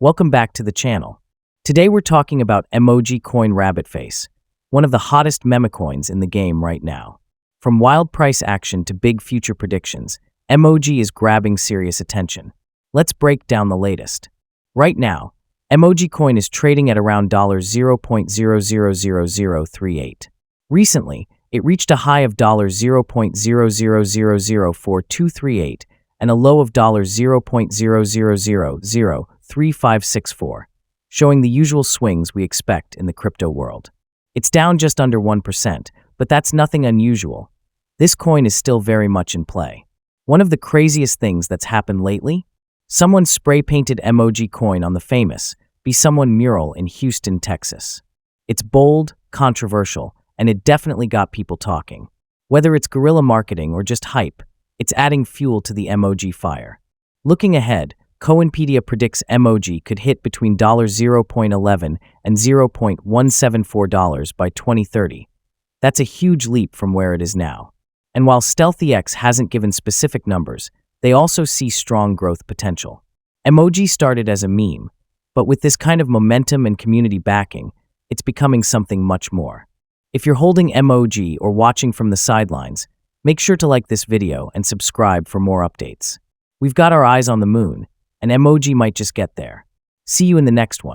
Welcome back to the channel. Today we're talking about MOG Coin Rabbit Face, one of the hottest meme coins in the game right now. From wild price action to big future predictions, MOG is grabbing serious attention. Let's break down the latest. Right now, MOG Coin is trading at around $0.000038. Recently, it reached a high of $0.00004238 and a low of $0.00003564, showing the usual swings we expect in the crypto world. It's down just under 1%, but that's nothing unusual. This coin is still very much in play. One of the craziest things that's happened lately? Someone spray-painted MOG Coin on the famous Be Someone mural in Houston, Texas. It's bold, controversial, and it definitely got people talking. Whether it's guerrilla marketing or just hype, it's adding fuel to the MOG fire. Looking ahead, Coinpedia predicts MOG could hit between $0.11 and $0.174 by 2030. That's a huge leap from where it is now. And while StealthyX hasn't given specific numbers, they also see strong growth potential. MOG started as a meme, but with this kind of momentum and community backing, it's becoming something much more. If you're holding MOG or watching from the sidelines, make sure to like this video and subscribe for more updates. We've got our eyes on the moon, and MOG might just get there. See you in the next one.